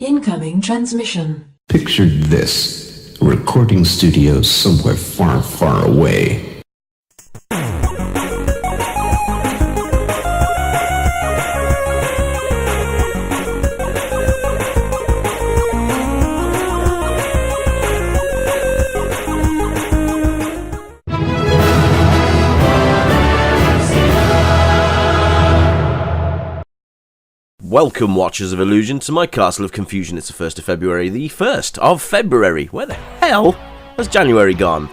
Incoming transmission. Picture this. A recording studio somewhere far, far away. Welcome, Watchers of Illusion, to my Castle of Confusion. It's the 1st of February. The 1st of February. Where the hell has January gone?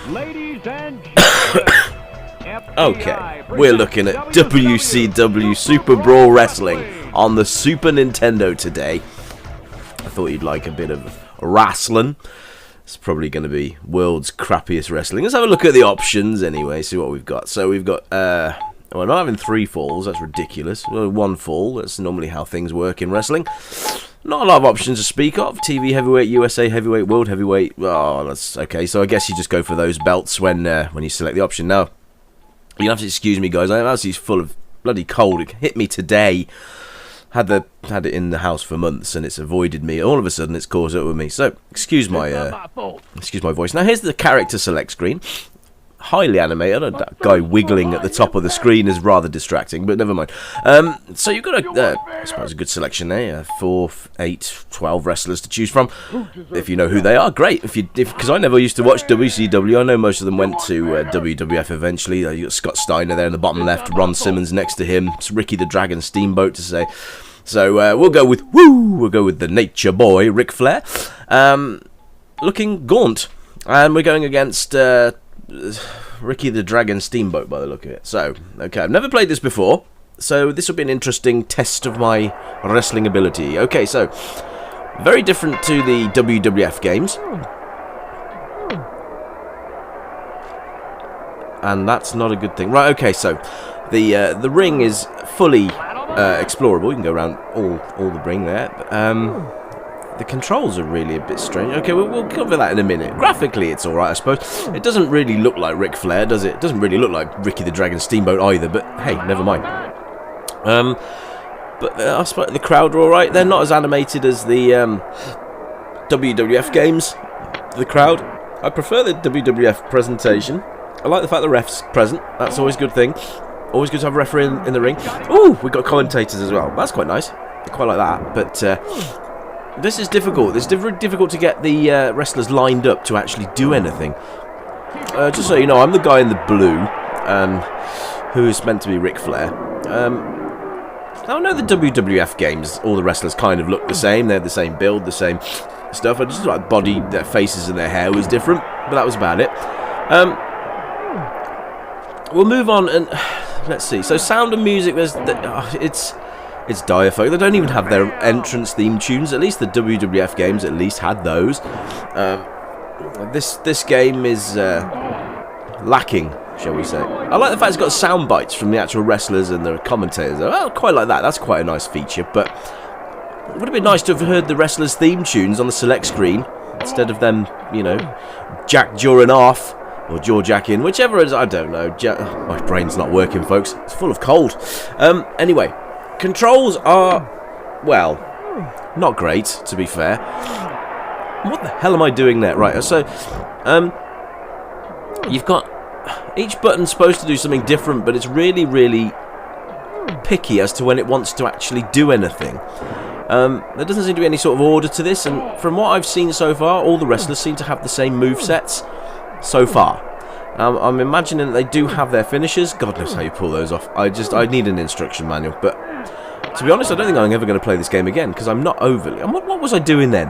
Ladies and gentlemen, Okay, we're looking at WCW SuperBrawl Wrestling on the Super Nintendo today. I thought you'd like a bit of wrestling. It's probably going to be world's crappiest wrestling. Let's have a look at the options anyway, see what we've got. So we've got, we're not having 3 falls, that's ridiculous. 1 fall, that's normally how things work in wrestling. Not a lot of options to speak of. TV heavyweight, USA heavyweight, world heavyweight. Oh, that's okay. So I guess you just go for those belts when you select the option. Now, you have to excuse me, guys. I'm actually full of bloody cold. It hit me today. Had it in the house for months, and it's avoided me. All of a sudden, it's caught up with me. So excuse my voice. Now here's the character select screen. Highly animated. That guy wiggling at the top of the screen is rather distracting, but never mind. So you've got I suppose a good selection there. 4, 8, 12 wrestlers to choose from. If you know who they are, great. Because I never used to watch WCW. I know most of them went to WWF eventually. You got Scott Steiner there in the bottom left, Ron Simmons next to him. It's Ricky the Dragon Steamboat to say. So we'll go with the Nature Boy, Ric Flair, looking gaunt, and we're going against Ricky the Dragon Steamboat by the look of it. So, okay, I've never played this before, so this will be an interesting test of my wrestling ability. Okay, so, very different to the WWF games. And that's not a good thing. Right, okay, so, the ring is fully explorable. You can go around all the ring there. The controls are really a bit strange. Okay, we'll cover that in a minute. Graphically, it's alright, I suppose. It doesn't really look like Ric Flair, does it? It doesn't really look like Ricky the Dragon Steamboat either, but hey, never mind. But I suppose the crowd are alright. They're not as animated as the WWF games. The crowd. I prefer the WWF presentation. I like the fact the ref's present. That's always a good thing. Always good to have a referee in the ring. Ooh, we've got commentators as well. That's quite nice. I quite like that, but this is difficult. It's difficult to get the wrestlers lined up to actually do anything. Just so you know, I'm the guy in the blue, who is meant to be Ric Flair. I know the WWF games, all the wrestlers kind of look the same. They're the same build, the same stuff. I just like body, their faces and their hair was different, but that was about it. We'll move on and let's see. So sound and music, it's dire folk. They don't even have their entrance theme tunes. At least the WWF games at least had those. This game is lacking, shall we say. I like the fact it's got sound bites from the actual wrestlers and the commentators. I quite like that. That's quite a nice feature. But it would have been nice to have heard the wrestlers' theme tunes on the select screen instead of them, you know, Jack Duran off or Jaw Jack in, whichever it is. I don't know. My brain's not working, folks. It's full of cold. Anyway. Controls are, well, not great, to be fair. What the hell am I doing there? Right, so, you've got, each button's supposed to do something different, but it's really, really picky as to when it wants to actually do anything. There doesn't seem to be any sort of order to this, and from what I've seen so far, all the wrestlers seem to have the same movesets so far. I'm imagining that they do have their finishers. God knows how you pull those off. I need an instruction manual, but to be honest, I don't think I'm ever going to play this game again because I'm not overly. What was I doing then?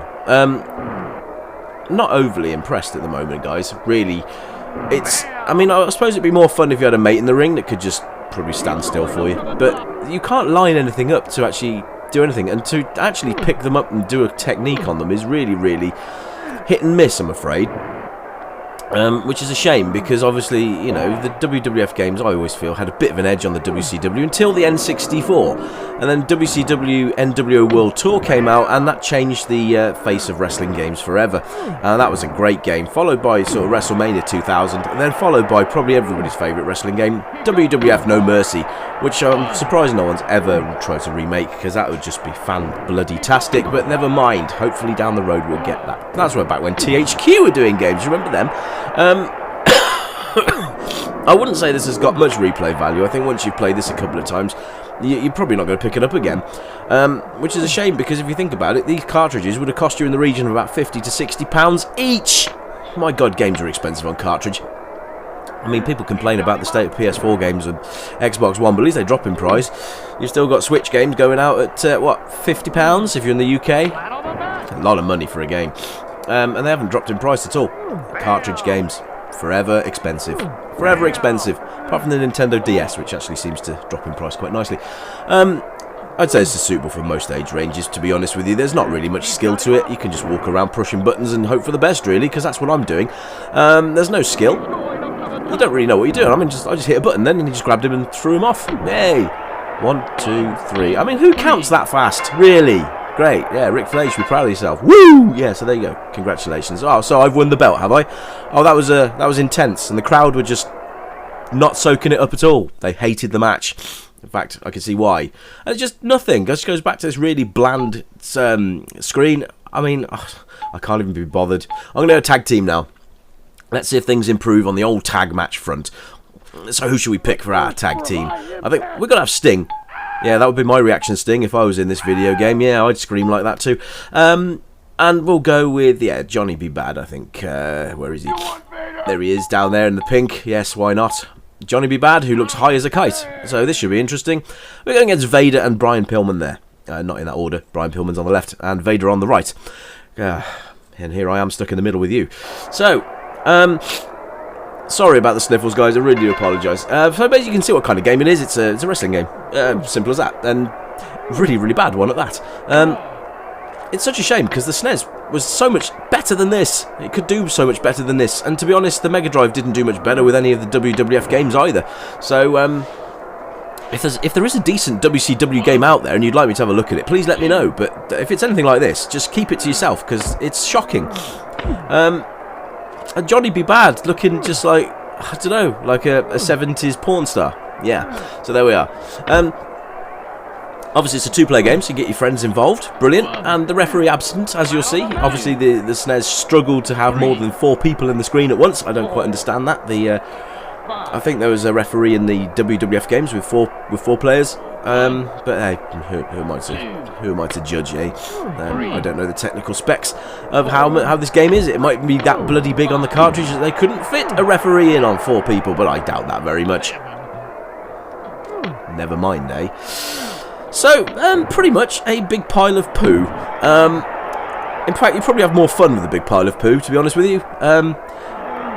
Not overly impressed at the moment, guys. Really, it's. I mean, I suppose it'd be more fun if you had a mate in the ring that could just probably stand still for you. But you can't line anything up to actually do anything, and to actually pick them up and do a technique on them is really, really hit and miss, I'm afraid. Which is a shame because obviously, you know, the WWF games I always feel had a bit of an edge on the WCW until the N64, and then WCW NWO World Tour came out, and that changed the face of wrestling games forever. That was a great game, followed by sort of WrestleMania 2000, and then followed by probably everybody's favourite wrestling game, WWF No Mercy, which I'm surprised no one's ever tried to remake because that would just be fan-bloody-tastic, but never mind, hopefully down the road we'll get that. That's right back when THQ were doing games, remember them? I wouldn't say this has got much replay value. I think once you've played this a couple of times, you're probably not going to pick it up again, which is a shame because if you think about it, these cartridges would have cost you in the region of about £50 to £60 each. My God, games are expensive on cartridge. I mean, people complain about the state of PS4 games and Xbox One, but at least they drop in price. You've still got Switch games going out at, what, £50 if you're in the UK? A lot of money for a game. And they haven't dropped in price at all. Cartridge games, forever expensive. Forever expensive. Apart from the Nintendo DS, which actually seems to drop in price quite nicely. I'd say this is suitable for most age ranges, to be honest with you. There's not really much skill to it. You can just walk around pushing buttons and hope for the best, really, because that's what I'm doing. There's no skill. You don't really know what you're doing. I just hit a button then, and he just grabbed him and threw him off. Yay! 1, 2, 3. I mean, who counts that fast? Really? Great. Yeah, Ric Flair, you should be proud of yourself. Woo! Yeah, so there you go. Congratulations. Oh, so I've won the belt, have I? Oh, that was intense, and the crowd were just not soaking it up at all. They hated the match. In fact, I can see why. And it's just nothing. It just goes back to this really bland screen. I mean, I can't even be bothered. I'm going to go tag team now. Let's see if things improve on the old tag match front. So who should we pick for our tag team? I think we're going to have Sting. Yeah, that would be my reaction, Sting, if I was in this video game. Yeah, I'd scream like that too. And we'll go with, yeah, Johnny B. Bad, I think. Where is he? There he is, down there in the pink. Yes, why not? Johnny B. Bad, who looks high as a kite. So this should be interesting. We're going against Vader and Brian Pillman there. Not in that order. Brian Pillman's on the left and Vader on the right. And here I am stuck in the middle with you. So, sorry about the sniffles, guys. I really do apologise. So basically you can see what kind of game it is. It's a wrestling game. Simple as that. And really, really bad one at that. It's such a shame because the SNES was so much better than this. It could do so much better than this. And to be honest, the Mega Drive didn't do much better with any of the WWF games either. So, if there is a decent WCW game out there and you'd like me to have a look at it, please let me know. But if it's anything like this, just keep it to yourself because it's shocking. And Johnny B. Bad looking just like, I don't know, like a 70s porn star. Yeah, so there we are. Obviously it's a two-player game, so you get your friends involved. Brilliant. And the referee absent, as you'll see. Obviously the SNES struggled to have more than 4 people in the screen at once. I don't quite understand that. I think there was a referee in the WWF games with four players. But hey, who am I to judge, eh? I don't know the technical specs of how this game is. It might be that bloody big on the cartridge that they couldn't fit a referee in on 4 people, but I doubt that very much. Never mind, eh? So, pretty much a big pile of poo. In fact, you probably have more fun with a big pile of poo, to be honest with you.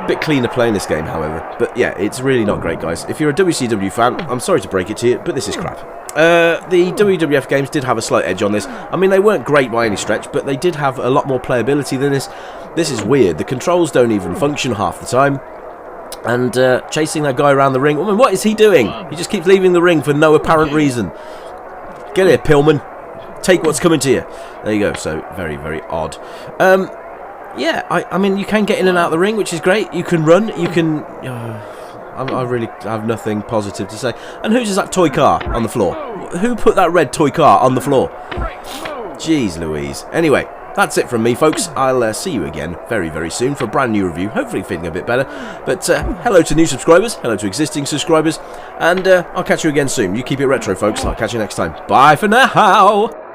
Bit cleaner playing this game, however. But yeah, it's really not great, guys. If you're a WCW fan, I'm sorry to break it to you, but this is crap. The WWF games did have a slight edge on this. I mean, they weren't great by any stretch, but they did have a lot more playability than this. This is weird. The controls don't even function half the time. And chasing that guy around the ring, I mean, what is he doing? He just keeps leaving the ring for no apparent reason. Get here, Pillman. Take what's coming to you. There you go. So, very, very odd. Yeah, I mean, you can get in and out of the ring, which is great. You can run. You can... I really have nothing positive to say. And whose is that toy car on the floor? Who put that red toy car on the floor? Jeez Louise. Anyway, that's it from me, folks. I'll see you again very, very soon for a brand new review. Hopefully feeling a bit better. But hello to new subscribers. Hello to existing subscribers. And I'll catch you again soon. You keep it retro, folks. I'll catch you next time. Bye for now.